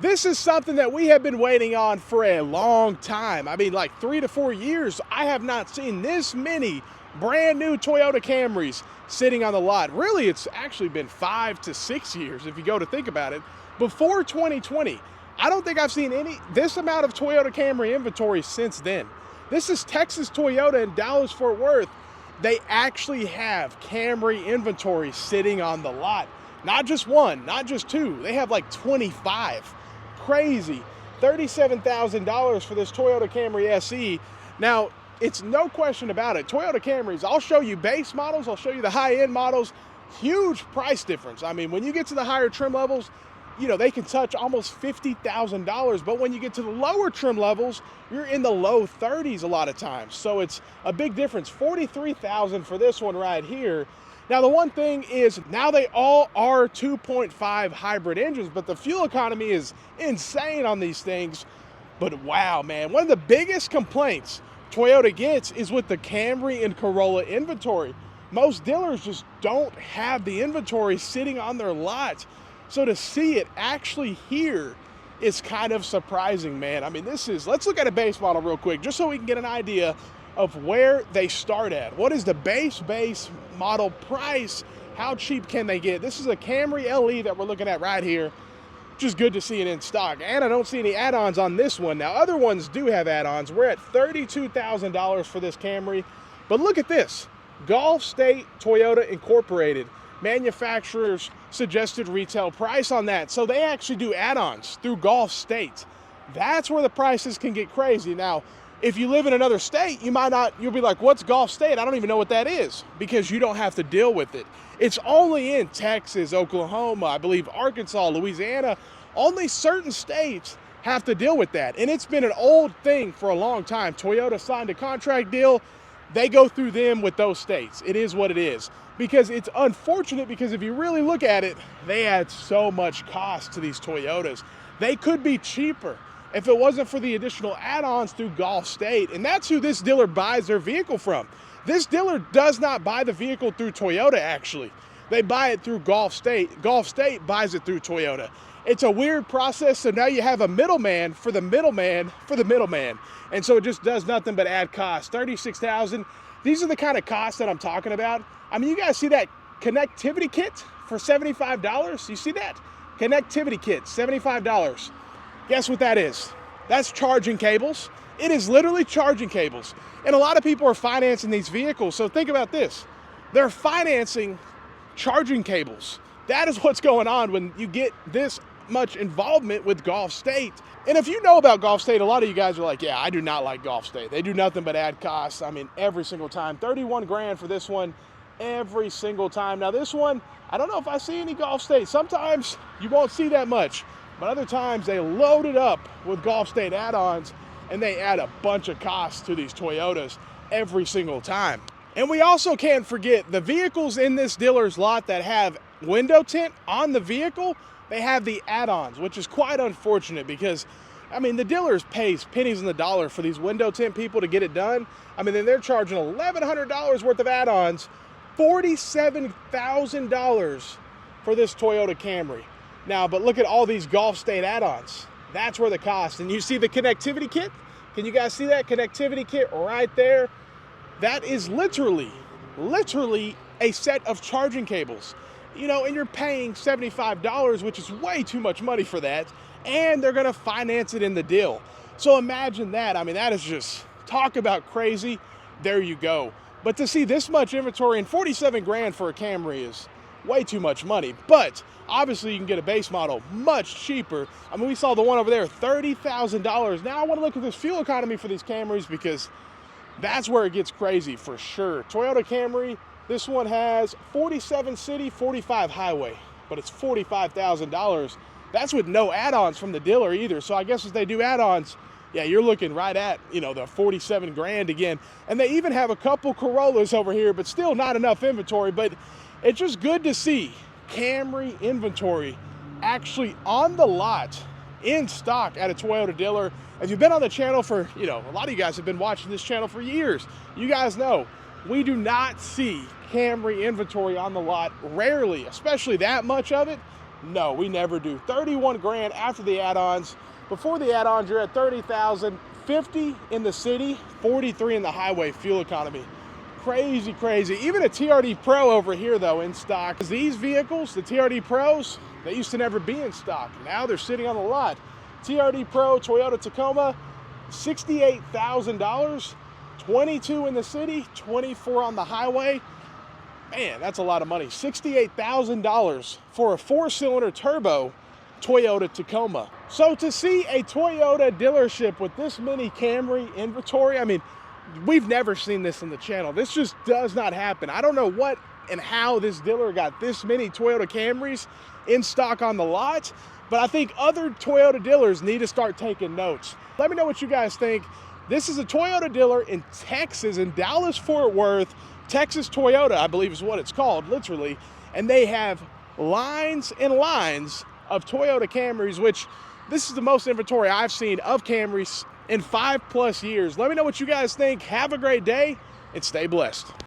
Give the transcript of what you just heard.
This is something that we have been waiting on for a long time. I mean, like 3 to 4 years, I have not seen this many brand new Toyota Camrys sitting on the lot. Really, it's actually been 5 to 6 years if you go to think about it. Before 2020, I don't think I've seen this amount of Toyota Camry inventory since then. This is Texas Toyota in Dallas-Fort Worth. They actually have Camry inventory sitting on the lot. Not just one, not just two, they have like 25. Crazy. $37,000 for this Toyota Camry SE. Now, it's no question about it. Toyota Camrys, I'll show you base models, I'll show you the high-end models. Huge price difference. I mean, when you get to the higher trim levels, you know, they can touch almost $50,000, but when you get to the lower trim levels, you're in the low 30s a lot of times. So it's a big difference. $43,000 for this one right here. Now, the one thing is now they all are 2.5 hybrid engines, but the fuel economy is insane on these things. But wow, man, one of the biggest complaints Toyota gets is with the Camry and Corolla inventory. Most dealers just don't have the inventory sitting on their lot. So to see it actually here is kind of surprising, man. I mean, let's look at a base model real quick, just so we can get an idea of where they start at. What is the base model price? How cheap can they get? This is a Camry LE that we're looking at right here. Just good to see it in stock. And I don't see any add-ons on this one. Now, other ones do have add-ons. We're at $32,000 for this Camry. But look at this. Gulf State Toyota Incorporated. Manufacturer's suggested retail price on that. So they actually do add-ons through Gulf State. That's where the prices can get crazy. Now, if you live in another state, you'll be like, what's Gulf State? I don't even know what that is, because you don't have to deal with it. It's only in Texas, Oklahoma, I believe Arkansas, Louisiana. Only certain states have to deal with that. And it's been an old thing for a long time. Toyota signed a contract deal. They go through them with those states. It is what it is. Because it's unfortunate, because if you really look at it, they add so much cost to these Toyotas. They could be cheaper if it wasn't for the additional add-ons through Gulf State. And that's who this dealer buys their vehicle from. This dealer does not buy the vehicle through Toyota, actually. They buy it through Gulf State. Gulf State buys it through Toyota. It's a weird process, so now you have a middleman for the middleman for the middleman. And so it just does nothing but add costs. $36,000. These are the kind of costs that I'm talking about. I mean, you guys see that connectivity kit for $75? You see that? Connectivity kit, $75. Guess what that is? That's charging cables. It is literally charging cables. And a lot of people are financing these vehicles. So think about this. They're financing charging cables. That is what's going on when you get this much involvement with Gulf State. And if you know about Gulf State, a lot of you guys are like, yeah, I do not like Gulf State. They do nothing but add costs. I mean, every single time. 31 grand for this one every single time. Now this one, I don't know if I see any Gulf State. Sometimes you won't see that much. But other times they load it up with Gulf State add-ons and they add a bunch of costs to these Toyotas every single time. And we also can't forget the vehicles in this dealer's lot that have window tint on the vehicle, they have the add-ons, which is quite unfortunate because, I mean, the dealers pays pennies on the dollar for these window tint people to get it done. I mean, then they're charging $1,100 worth of add-ons, $47,000 for this Toyota Camry. Now, but look at all these Gulf State add-ons. That's where the cost. And you see the connectivity kit? Can you guys see that connectivity kit right there? That is literally a set of charging cables. You know, and you're paying $75, which is way too much money for that. And they're gonna finance it in the deal. So imagine that. I mean, that is just, talk about crazy. There you go. But to see this much inventory and 47 grand for a Camry is way too much money. But obviously you can get a base model much cheaper. I mean, we saw the one over there, $30,000. Now I want to look at this fuel economy for these Camrys because that's where it gets crazy for sure. Toyota Camry, this one has 47 city, 45 highway, but it's $45,000. That's with no add-ons from the dealer either. So I guess if they do add-ons, yeah, you're looking right at, you know, the 47 grand again. And they even have a couple Corollas over here, but still not enough inventory. But it's just good to see Camry inventory actually on the lot in stock at a Toyota dealer. If you've been on the channel for, you know, a lot of you guys have been watching this channel for years. You guys know we do not see Camry inventory on the lot, rarely, especially that much of it. No, we never do. 31 grand after the add-ons. Before the add-ons, you're at 30,000, 50 in the city, 43 in the highway fuel economy. Crazy, crazy. Even a TRD Pro over here though in stock. These vehicles, the TRD Pros, they used to never be in stock. Now they're sitting on the lot. TRD Pro Toyota Tacoma, $68,000, 22 in the city, 24 on the highway. Man, that's a lot of money. $68,000 for a 4-cylinder turbo Toyota Tacoma. So to see a Toyota dealership with this many Camry inventory, I mean, we've never seen this on the channel. This just does not happen. I don't know what and how this dealer got this many Toyota Camrys in stock on the lot, but I think other Toyota dealers need to start taking notes. Let me know what you guys think. This is a Toyota dealer in Texas, in Dallas-Fort Worth. Texas Toyota, I believe is what it's called, literally. And they have lines and lines of Toyota Camrys, which this is the most inventory I've seen of Camrys in 5+ years. Let me know what you guys think. Have a great day and stay blessed.